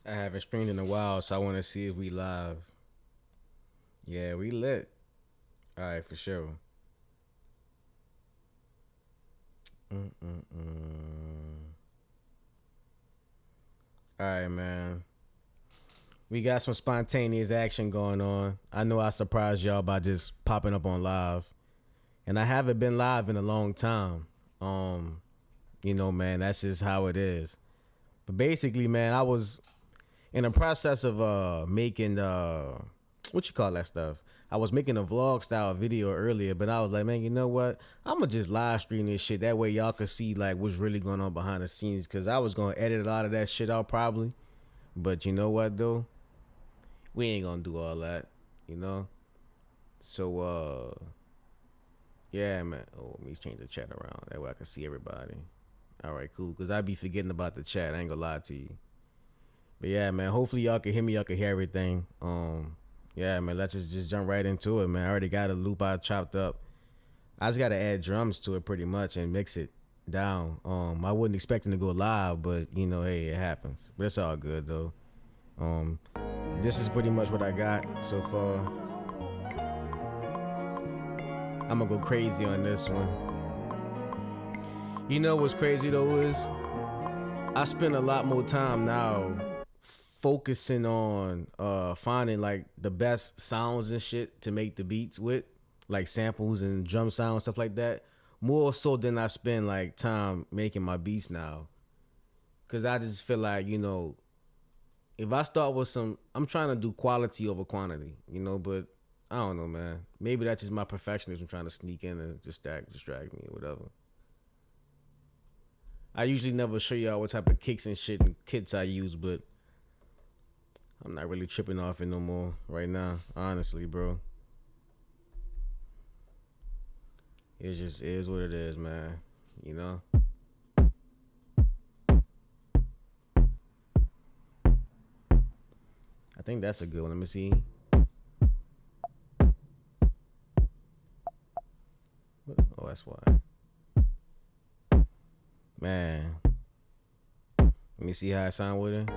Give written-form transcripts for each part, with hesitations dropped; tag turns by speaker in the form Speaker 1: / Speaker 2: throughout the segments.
Speaker 1: I haven't streamed in a while, so I want to see if we live. Yeah, we lit. All right, for sure. Mm-mm-mm. All right, man. We got some spontaneous action going on. I know I surprised y'all by just popping up on live, and I haven't been live in a long time. Um, man, that's just how it is. But basically, man, I was in the process of making what you call that stuff. I was making a vlog style video earlier, but I was like, man, you know what? I'm gonna just live stream this shit. That way y'all could see like what's really going on behind the scenes. Cause I was gonna edit a lot of that shit out probably. But you know what though? We ain't gonna do all that, you know? So yeah, man. Oh, let me change the chat around. That way I can see everybody. All right, cool. Cause I be forgetting about the chat. I ain't gonna lie to you. But yeah, man. Hopefully y'all can hear me. Y'all can hear everything. Yeah, man. Let's just jump right into it, man. I already got a loop I chopped up. I just gotta add drums to it pretty much and mix it down. I wasn't expecting to go live, but hey, it happens. But it's all good though. This is pretty much what I got so far. I'm gonna go crazy on this one. You know what's crazy though is I spend a lot more time now focusing on finding like the best sounds and shit to make the beats with, like samples and drum sounds, stuff like that, more so than I spend like time making my beats now. Cause I just feel like, if I start with I'm trying to do quality over quantity, but I don't know, man. Maybe that's just my perfectionism trying to sneak in and distract me or whatever. I usually never show y'all what type of kicks and shit and kits I use, but I'm not really tripping off it no more right now, honestly, bro. It just is what it is, man. I think that's a good one. Let me see. Oh, that's why. Man. Let me see how I sound with it.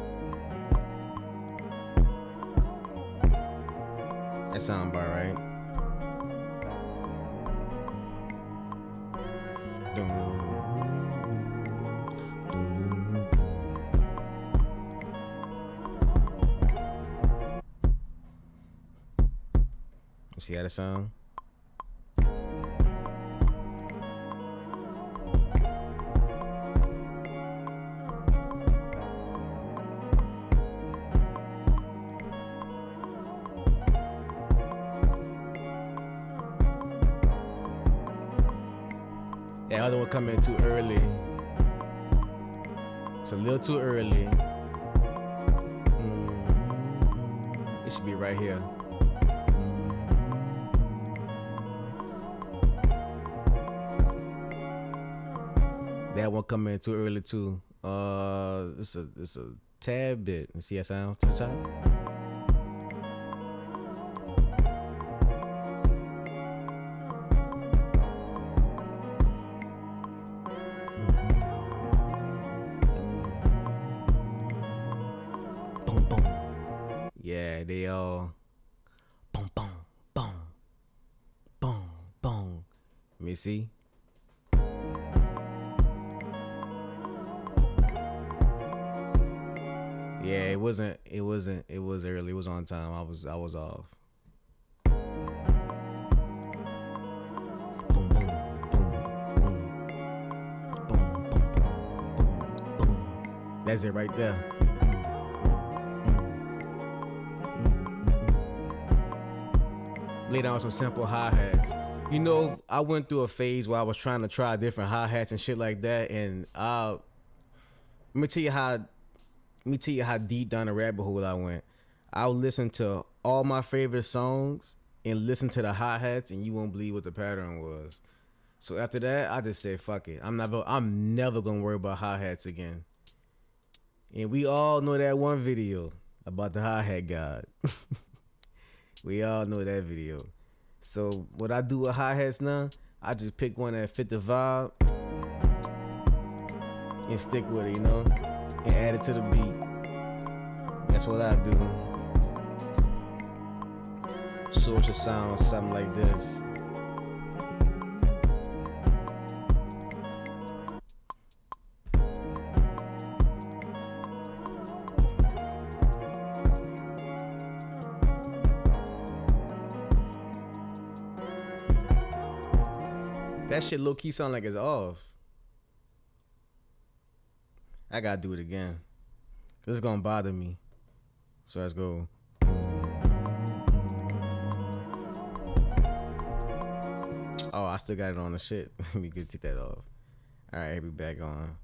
Speaker 1: That sound about right. You see how that sound? That other one coming too early. It's a little too early. It should be right here. That one coming in too early too. It's a tad bit. You see that sound to the top? Boom boom. Yeah, they all boom boom boom boom boom. Let me see. Yeah, it was early. It was on time. I was off. Boom, boom, boom, boom, boom, boom, boom, boom, boom. That's it right there. Lay down some simple hi-hats. I went through a phase where I was trying to try different hi-hats and shit like that, and let me tell you how deep down the rabbit hole I went. I'll listen to all my favorite songs and listen to the hi-hats, and you won't believe what the pattern was. So after that, I just said, fuck it. I'm never gonna worry about hi-hats again. And we all know that one video about the hi-hat god. We all know that video. So what I do with hi-hats now, I just pick one that fit the vibe and stick with it, and add it to the beat. That's what I do. So it should sound something like this. That shit low key sound like it's off. I gotta do it again. Cause it's gonna bother me. So let's go. Oh, I still got it on the shit. We could take that off. Alright, we back on.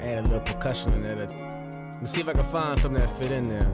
Speaker 1: Add a little percussion in there. Let me see if I can find something that fit in there.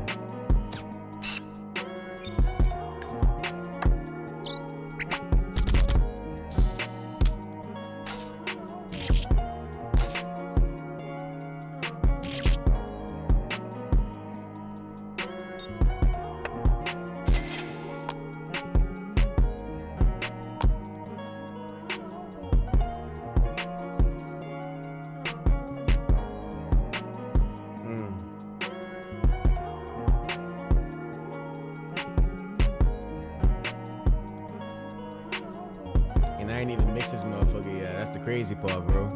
Speaker 1: And I ain't even mix this motherfucker yet. That's the crazy part, bro.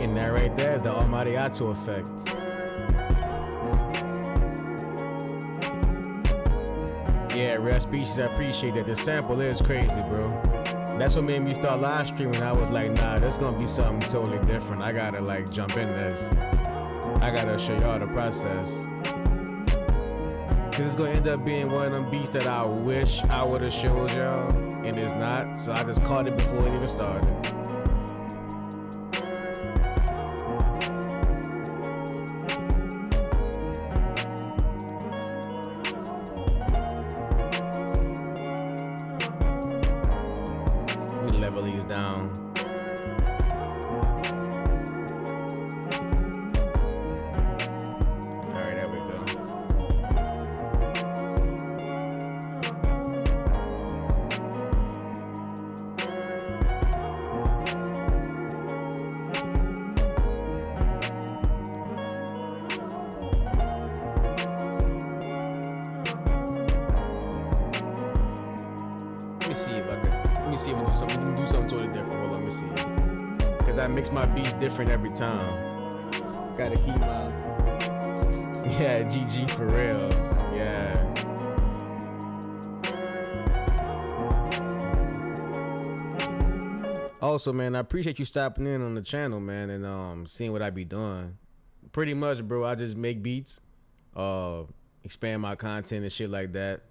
Speaker 1: And that right there is the Almighty Otto effect. Yeah, Rare Species, I appreciate that. The sample is crazy, bro. That's what made me start live streaming. I was like, nah, this gonna be something totally different. I gotta like jump in this. I gotta show y'all the process. Cause it's gonna end up being one of them beats that I wish I would've showed y'all, and it's not. So I just caught it before it even started. Let me level these down. Let me see if I can do something totally different. Hold on, let me see. Because I mix my beats different every time. Gotta keep my... Yeah, GG for real. Yeah. Also, man, I appreciate you stopping in on the channel, man, and seeing what I be doing. Pretty much, bro, I just make beats, expand my content and shit like that.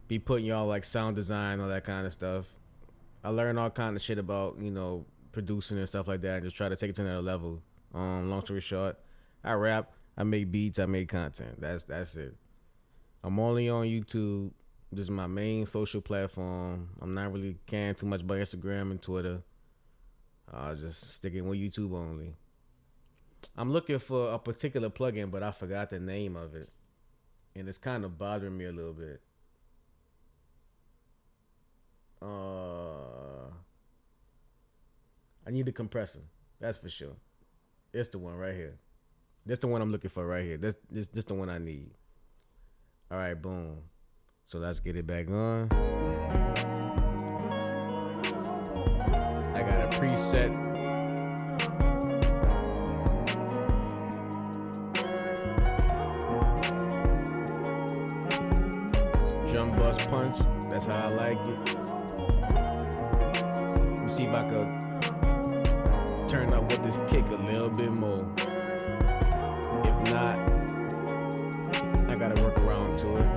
Speaker 1: Be putting y'all like sound design, all that kind of stuff. I learned all kind of shit about, you know, producing and stuff like that, and just try to take it to another level. Long story short, I rap, I make beats, I make content. That's it. I'm only on YouTube. This is my main social platform. I'm not really caring too much about Instagram and Twitter. Just sticking with YouTube only. I'm looking for a particular plugin, but I forgot the name of it, and it's kind of bothering me a little bit. I need a compressor. That's for sure. It's the one right here. That's the one I'm looking for right here. This the one I need. All right, boom. So let's get it back on. I got a preset. Drum bust punch. That's how I like it. Let me see if I could turn up with this kick a little bit more. If not, I gotta work around to it.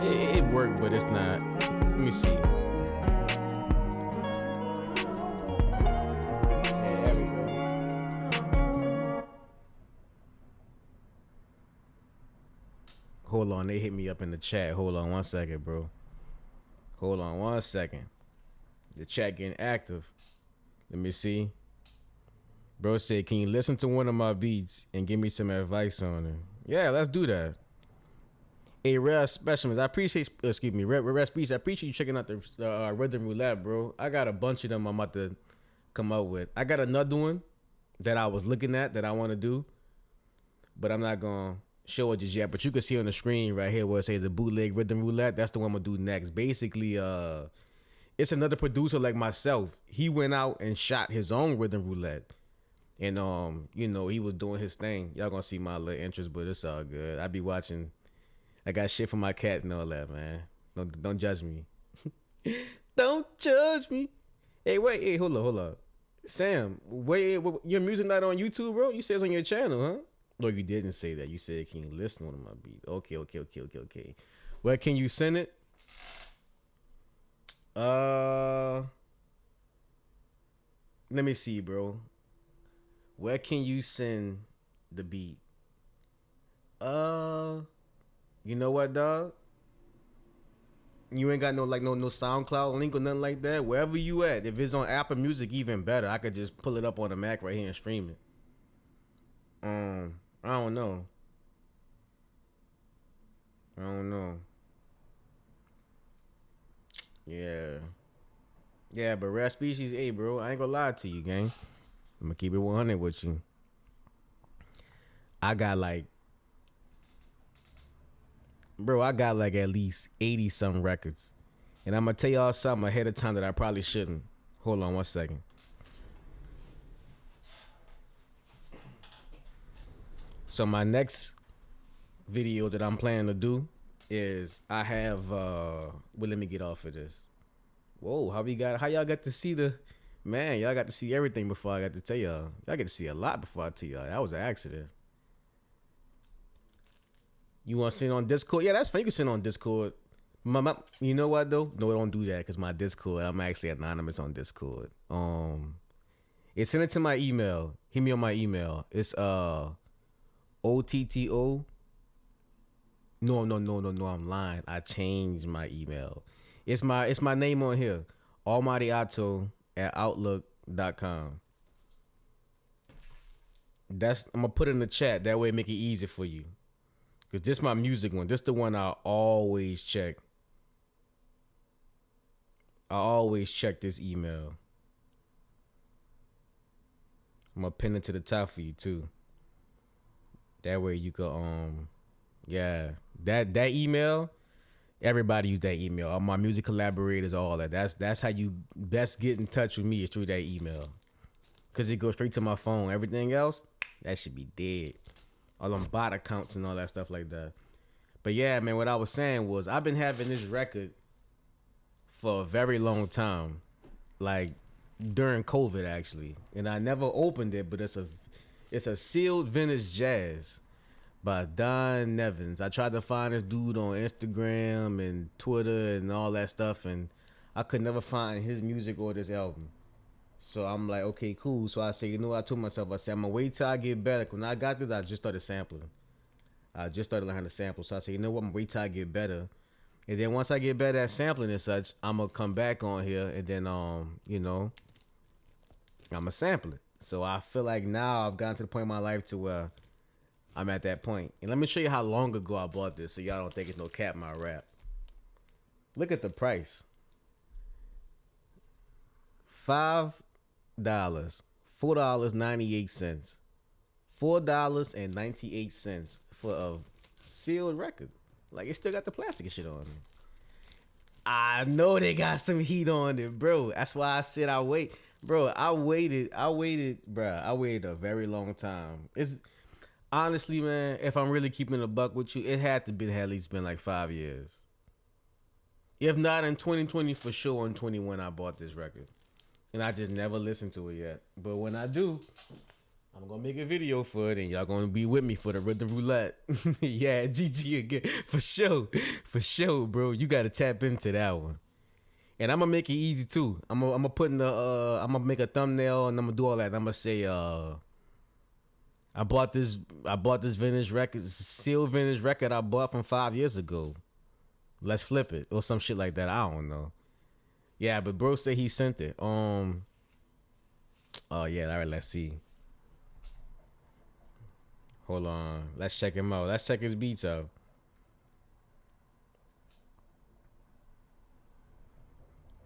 Speaker 1: It worked, but it's not. Let me see. Yeah, there we go. Hold on, they hit me up in the chat. Hold on 1 second, bro. Hold on 1 second. The chat getting active. Let me see. Bro said, can you listen to one of my beats and give me some advice on it? Yeah, let's do that. Hey, Rare Specialist, I appreciate, excuse me, Rare Species, I appreciate you checking out the Rhythm Roulette, bro. I got a bunch of them I'm about to come up with. I got another one that I was looking at that I want to do, but I'm not going to show it just yet. But you can see on the screen right here where it says the bootleg Rhythm Roulette. That's the one I'm going to do next. Basically, it's another producer like myself. He went out and shot his own Rhythm Roulette. And, you know, he was doing his thing. Y'all going to see my little interest, but it's all good. I be watching. I got shit for my cat and all that, man. Don't judge me. Don't judge me. Hey, wait, hey, hold up. Sam, wait, your music not on YouTube, bro? You said it's on your channel, huh? No, you didn't say that. You said, can you listen to my beat? Okay. Where can you send it? Let me see, bro. Where can you send the beat? You know what, dog? You ain't got no SoundCloud link or nothing like that. Wherever you at, if it's on Apple Music, even better. I could just pull it up on the Mac right here and stream it. I don't know. Yeah, but Rare Species, hey, bro, I ain't gonna lie to you, gang. I'm gonna keep it 100 with you. I got like, bro, I got like at least 80 some records. And I'm gonna tell y'all something ahead of time that I probably shouldn't. Hold on 1 second. So my next video that I'm planning to do is I have well, let me get off of this. Whoa, how y'all got to see the man, y'all got to see everything before I got to tell y'all. Y'all get to see a lot before I tell y'all. That was an accident. You want to send on Discord? Yeah, that's fine. You can send on Discord. You know what though? No, don't do that because my Discord. I'm actually anonymous on Discord. Send it to my email. Hit me on my email. It's OTTO. No. I'm lying. I changed my email. It's my name on here. Almighty Otto at Outlook.com. I'm gonna put it in the chat. That way, make it easy for you. Cause this my music one. This the one I always check. I always check this email. I'm gonna pin it to the top for you too. That way you could yeah. That email, everybody use that email. All my music collaborators, all that. That's how you best get in touch with me is through that email. Cause it goes straight to my phone. Everything else, that should be dead. All them bot accounts and all that stuff like that. But yeah, man, what I was saying was I've been having this record for a very long time. Like during COVID actually. And I never opened it, but it's a sealed vintage jazz by Don Nevins. I tried to find this dude on Instagram and Twitter and all that stuff, and I could never find his music or this album. So I'm like, okay, cool. So I say, you know what I told myself? I said, I'm gonna wait till I get better. When I got this, I just started sampling. I just started learning to sample. So I said, you know what? I'm gonna wait till I get better. And then once I get better at sampling and such, I'm gonna come back on here and then I'm gonna sample it. So I feel like now I've gotten to the point in my life to where I'm at that point. And let me show you how long ago I bought this so y'all don't think it's no cap my rap. Look at the price. $5, $4.98. $4.98 for a sealed record. Like it still got the plastic and shit on it. I know they got some heat on it, bro. That's why I said I wait. Bro, I waited, bro. I waited a very long time. It's honestly, man, if I'm really keeping a buck with you, it had to be at least been like 5 years. If not in 2020, for sure in 21 I bought this record. And I just never listened to it yet. But when I do, I'm gonna make a video for it and y'all gonna be with me for the rhythm roulette. Yeah, GG again. For sure, bro. You gotta tap into that one. And I'm gonna make it easy too. I'm gonna put in I'm gonna make a thumbnail and I'm gonna do all that. I'm gonna say I bought this vintage record, sealed vintage record I bought from 5 years ago. Let's flip it or some shit like that. I don't know. Yeah, but bro said he sent it. Oh yeah, all right, let's see. Hold on. Let's check him out. Let's check his beats out.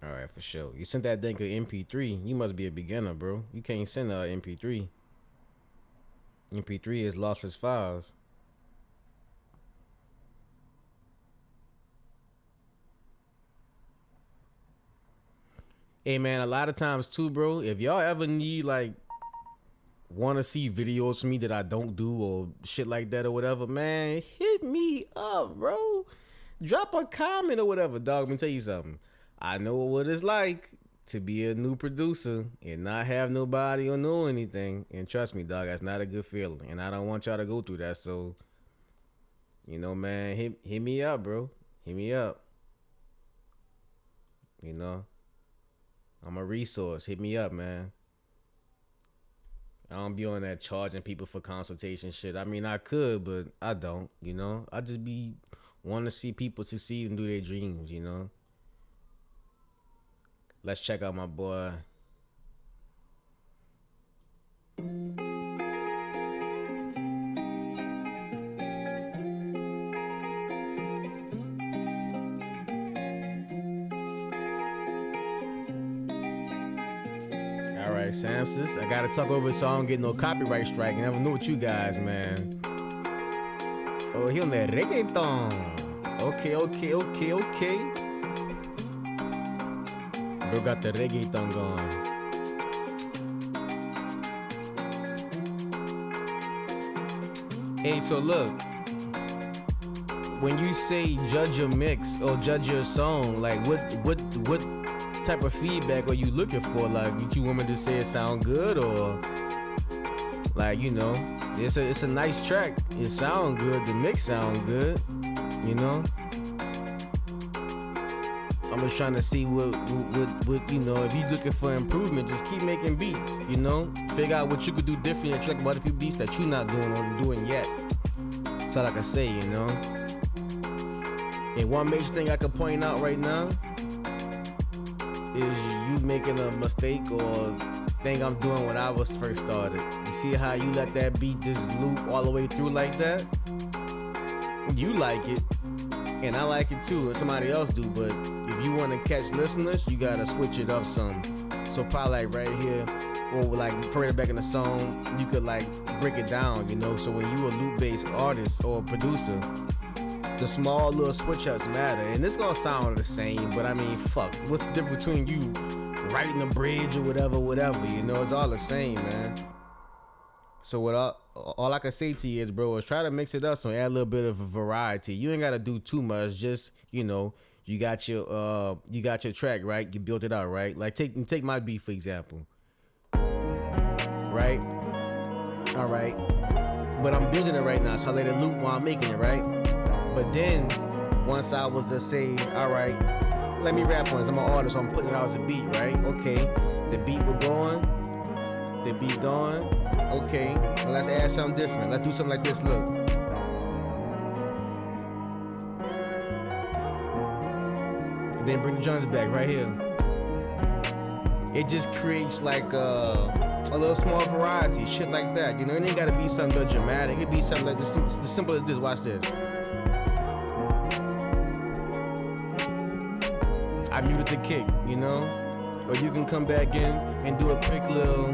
Speaker 1: All right, for sure. You sent that thing to MP3. You must be a beginner, bro. You can't send a MP3. MP3 is lossless files. Hey, man, a lot of times too, bro, if y'all ever need, like, want to see videos from me that I don't do or shit like that or whatever, man, hit me up, bro. Drop a comment or whatever, dog. Let me tell you something. I know what it's like to be a new producer and not have nobody or know anything. And trust me, dog, that's not a good feeling. And I don't want y'all to go through that. So, you know, man, hit me up, bro. Hit me up. You know, I'm a resource. Hit me up, man. I don't be on that charging people for consultation shit. I mean, I could, but I don't, you know. I just be want to see people succeed and do their dreams, you know. Let's check out my boy. copyright, Samsis. I gotta talk over it so I don't get no copyright strike. I never know what you guys, man. Oh, he on that reggaeton. Okay. Bro got the reggaeton going. Hey, so look, when you say judge your mix or judge your song, like what type of feedback are you looking for? Like, you want me to say it sound good, or like, you know, it's a nice track, it sound good, the mix sound good, you know. I'm just trying to see what you know. If you're looking for improvement, just keep making beats, you know. Figure out what you could do differently and track other people's beats that you're not doing or doing yet. That's all I can say, you know. And one major thing I can point out right now is you making a mistake or thing I'm doing when I was first started. You see how you let that beat just loop all the way through like that? You like it, and I like it too, and somebody else do, but if you want to catch listeners, you gotta switch it up some. So probably like right here, or like further back in the song, you could like break it down, you know. So when you a loop-based artist or producer, the small little switch-ups matter. And it's gonna sound the same, but I mean, fuck, what's the difference between you writing a bridge or whatever, you know? It's all the same, man. So what all I can say to you is, bro, is try to mix it up, so add a little bit of variety. You ain't gotta do too much, just, you know, you got your track, right? You built it out, right? Like take my beat for example, right? All right, but I'm building it right now, so I let it loop while I'm making it, right? But then once I was to say, all right, let me rap on this. I'm an artist, so I'm putting it out as a beat, right? Okay, the beat was going, okay, well, let's add something different. Let's do something like this. Look. Then bring the drums back right here. It just creates like a little small variety, shit like that. You know, it ain't gotta be something dramatic. It be something like this, as simple as this. Watch this. I muted the kick, you know, or you can come back in and do a quick little,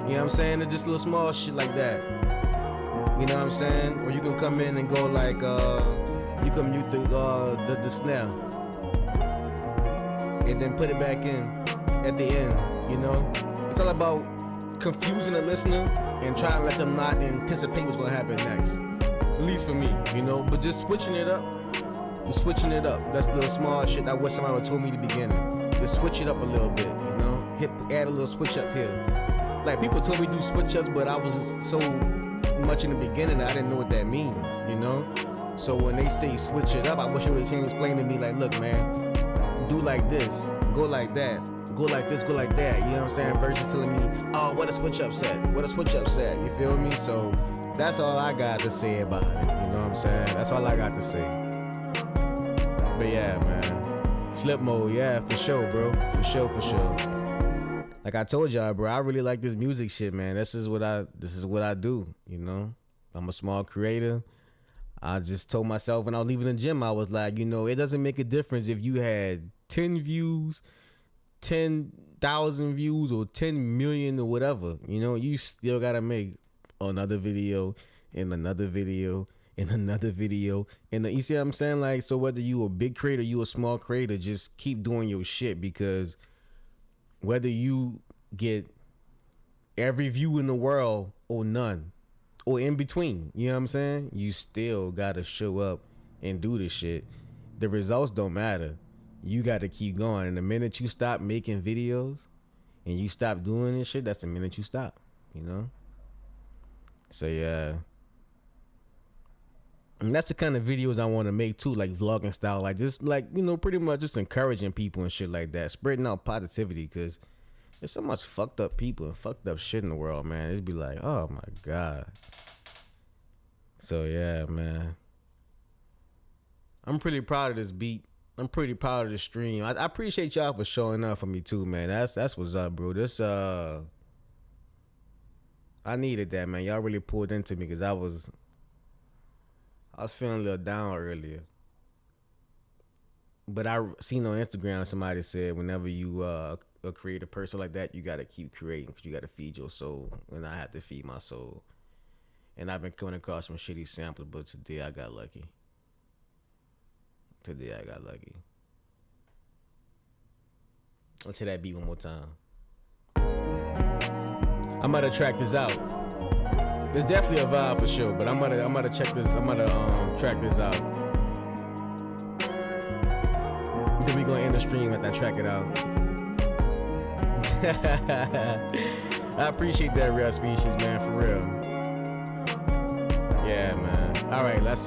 Speaker 1: you know what I'm saying? It's just little small shit like that. You know what I'm saying? Or you can come in and go like, you can mute the snare and then put it back in at the end, you know? It's all about confusing the listener and trying to let them not anticipate what's gonna happen next. At least for me, you know? But just switching it up. That's the little small shit that what somebody told me in the beginning. Just switch it up a little bit, you know? Add a little switch up here. Like, people told me to do switch ups, but I was just so much in the beginning that I didn't know what that mean, you know? So when they say switch it up, I wish it would have explained to me like, look, man, do like this, go like that, go like this, go like that. You know what I'm saying? Versus telling me, oh, what a switch up set. You feel me? So that's all I got to say about it. You know what I'm saying? That's all I got to say. But yeah, man, flip mode, yeah, for sure, bro, for sure. Like I told y'all, bro, I really like this music shit, man. This is what I do. You know, I'm a small creator. I just told myself when I was leaving the gym, I was like, you know, it doesn't make a difference if you had 10 views, 10,000 views, or 10 million or whatever. You know, you still gotta make another video and another video and another video. And you see what I'm saying? Like, so whether you a big creator, you a small creator, just keep doing your shit, because whether you get every view in the world or none, or in between, you know what I'm saying? You still gotta show up and do this shit. The results don't matter. You gotta keep going. And the minute you stop making videos and you stop doing this shit, that's the minute you stop, you know? So yeah. And that's the kind of videos I want to make too, like vlogging style, like this, like, you know, pretty much just encouraging people and shit like that, spreading out positivity, because there's so much fucked up people and fucked up shit in the world, man. It'd be like, oh my God. So yeah, man. I'm pretty proud of this beat. I'm pretty proud of the stream. I appreciate y'all for showing up for me too, man. That's what's up, bro. This I needed that, man. Y'all really pulled into me, because I was feeling a little down earlier. But I seen on Instagram somebody said whenever you a creative person like that, you gotta keep creating because you gotta feed your soul, and I have to feed my soul. And I've been coming across some shitty samples, but today I got lucky. Today I got lucky. Let's hear that beat one more time. I'm gonna track this out. There's definitely a vibe for sure, but I'm gonna check this. I'm gonna track this out. Then we gonna end the stream after I track it out. I appreciate that, real species, man, for real. Yeah, man. All right, let's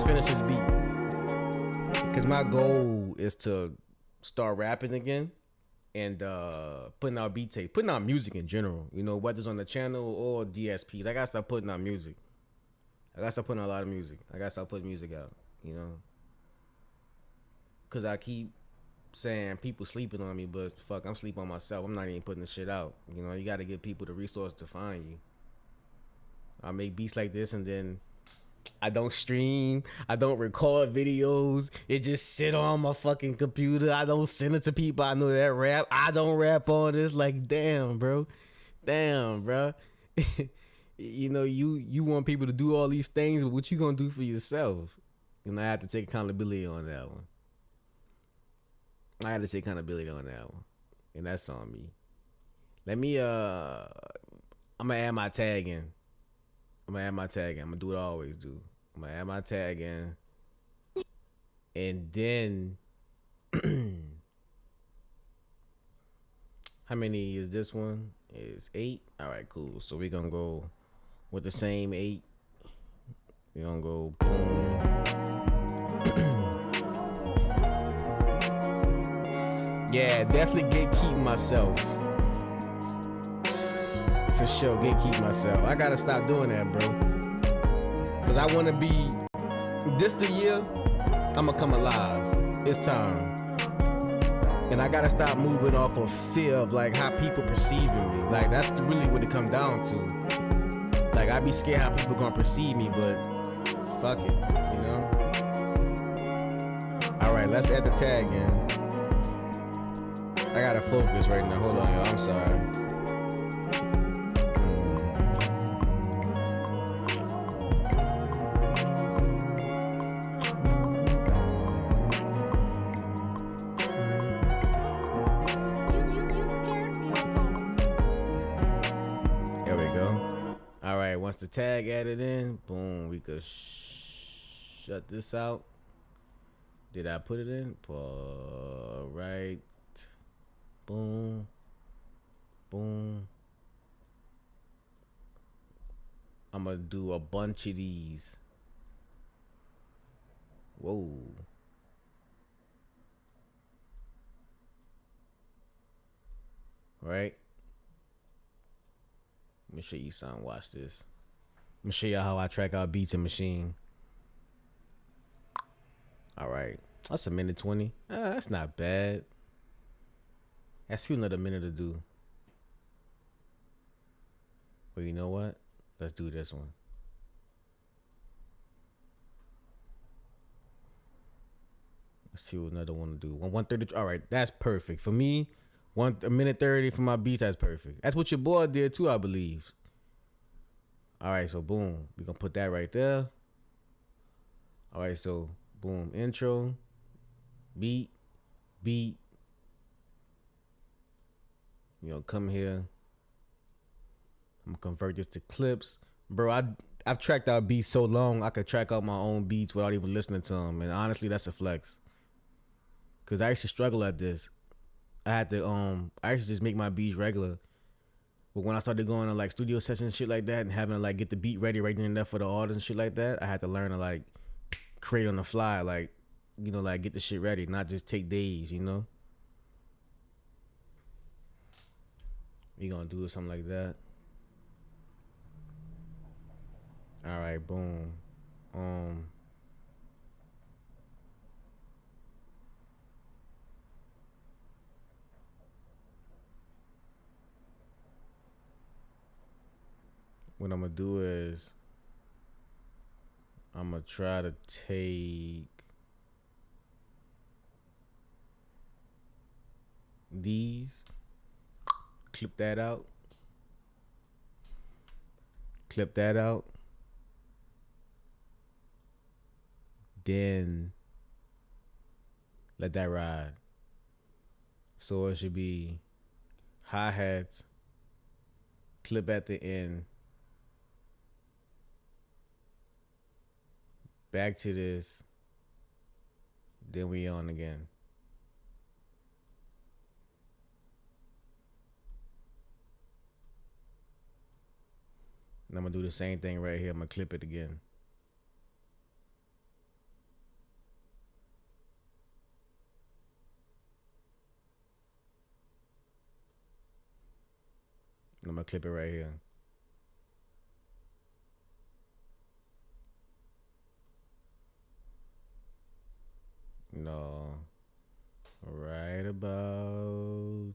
Speaker 1: finish this beat. Cause my goal is to start rapping again and putting out beat tape, putting out music in general. You know, whether it's on the channel or DSPs. I gotta start putting out music. I gotta start putting out a lot of music. I gotta start putting music out. You know, cause I keep saying people sleeping on me, but fuck, I'm sleeping on myself. I'm not even putting this shit out. You know, you gotta give people the resource to find you. I make beats like this and then I don't stream. I don't record videos. It just sit on my fucking computer. I don't send it to people I know that rap. I don't rap on this. Like, damn, bro. Damn, bro. You know, you want people to do all these things, but what you gonna do for yourself? And I have to take accountability on that one. I had to take accountability on that one. And that's on me. Let me, I'm gonna add my tag in. I'm gonna do what I always do. I'm gonna add my tag in. And then, how many is this one? It's 8. All right, cool. So we're gonna go with the same 8. We're gonna go boom. Yeah, definitely gatekeep myself. For sure, gatekeep myself. I gotta stop doing that, bro. Cause I wanna be, this the year, I'ma come alive. It's time. And I gotta stop moving off of fear of like how people perceiving me. Like that's really what it come down to. Like I be scared how people gonna perceive me, but fuck it, you know? All right, let's add the tag in. I gotta focus right now. Hold on, y'all. I'm sorry. Once the tag added in, boom, we could shut this out. Did I put it in? Right. Boom. Boom. I'm gonna do a bunch of these. Whoa. Right. Let me show you something. Watch this. I'm gonna show y'all how I track out beats in Maschine. All right, that's a minute 20. That's not bad. That's you another minute to do. Well, you know what? Let's do this one. Let's see what another one to do. 1:30. All right, that's perfect for me. A minute 30 for my beats. That's perfect. That's what your boy did too, I believe. All right, so boom, we gonna put that right there. All right, so boom, intro, beat. You know, come here. I'm gonna convert this to clips, bro. I've tracked out beats so long I could track out my own beats without even listening to them, and honestly, that's a flex. Cause I used to struggle at this. I used to just make my beats regular. But when I started going to like studio sessions and shit like that and having to like get the beat ready right then and there for the artist and shit like that, I had to learn to like create on the fly, like, you know, like get the shit ready, not just take days, you know? We gonna do something like that. All right, boom. What I'm gonna do is I'm gonna try to take these, clip that out, clip that out, then let that ride. So it should be hi-hats, clip at the end, back to this, then we on again. And I'm gonna do the same thing right here. I'm gonna clip it again. I'm gonna clip it right here. No. Right about.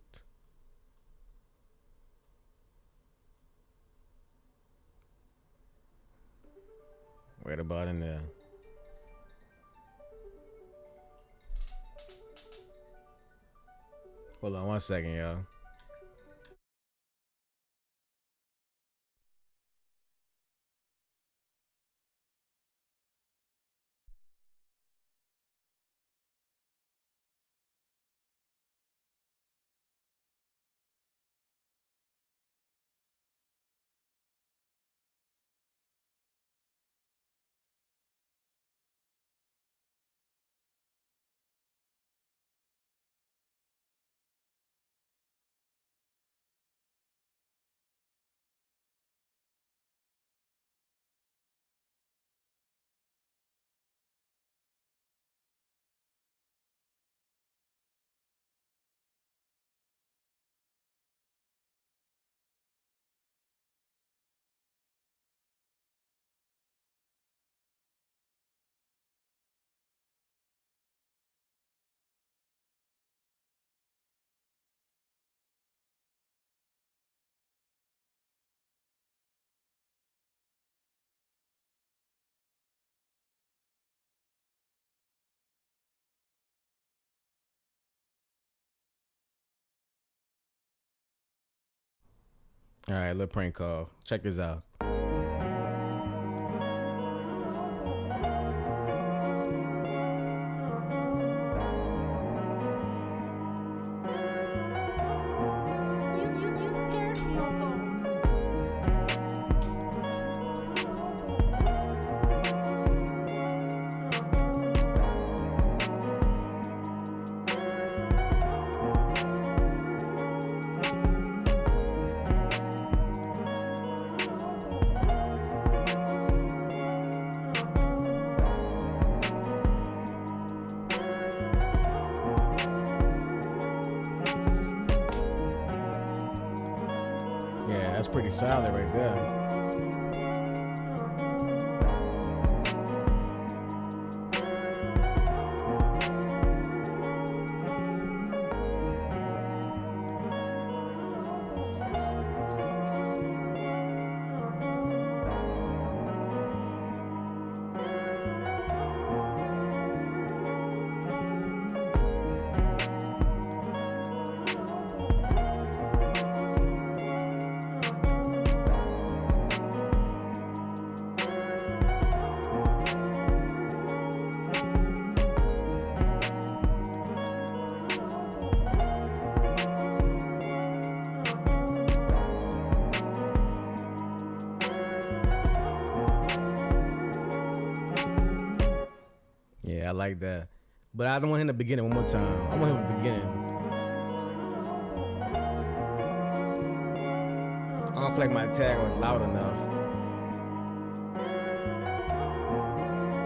Speaker 1: Right about in there. Hold on 1 second, y'all. All right, little prank call. Check this out. Yeah, that's pretty solid right there. Yeah, I like that. But I don't want him to begin it one more time. I want him to begin it. I don't feel like my tag was loud enough.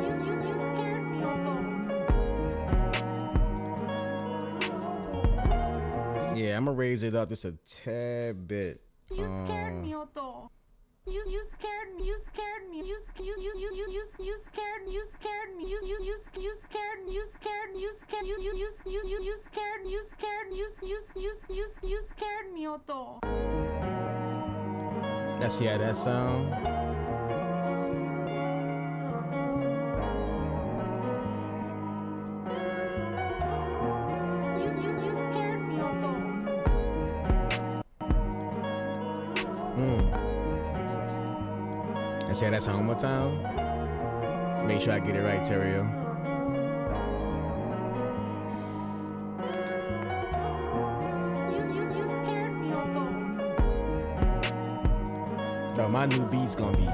Speaker 2: You scared me, Otto.
Speaker 1: Yeah, I'm gonna raise it up just a tad bit.
Speaker 2: You scared me, Otto. You scared me. You scared me. You scared me. You scared me. You scared me. You scared me. You scared me. You scared you scared me. You scared me. You scared me, Otto.
Speaker 1: Let's see how that sound.
Speaker 2: You scared me, Otto.
Speaker 1: say that song one more time. Make sure I get it right, Terrio.
Speaker 2: You scared me, Otto.
Speaker 1: So my new beat's gonna be.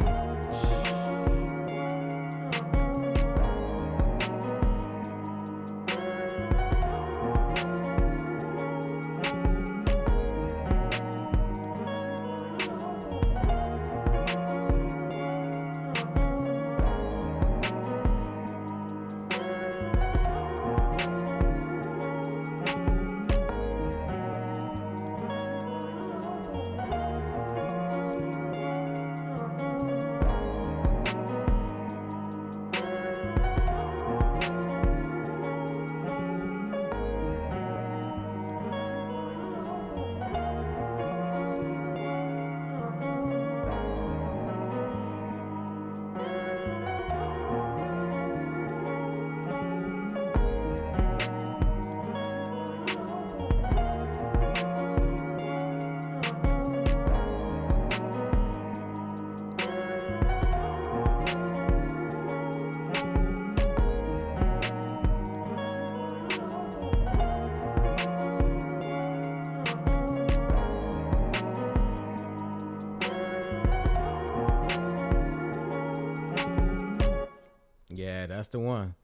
Speaker 1: Yeah, that's the one.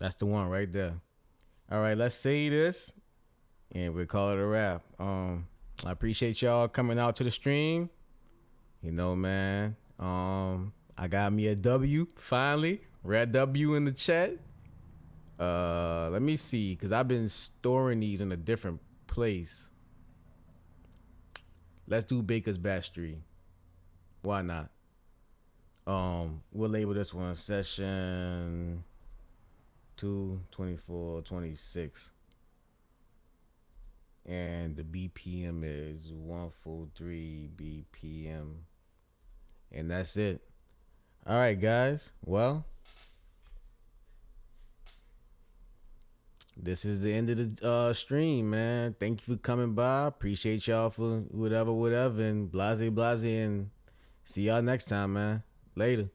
Speaker 1: That's the one right there. All right, let's say this, and we'll call it a wrap. I appreciate y'all coming out to the stream. You know, man. I got me a W finally. Red W in the chat. Let me see, cause I've been storing these in a different place. Let's do Baker's Bastry. Why not? We'll label this one session 2, 24, 26. And the BPM is 143 BPM. And that's it. All right, guys. Well, this is the end of the stream, man. Thank you for coming by. Appreciate y'all for whatever, and blase, and see y'all next time, man. Later.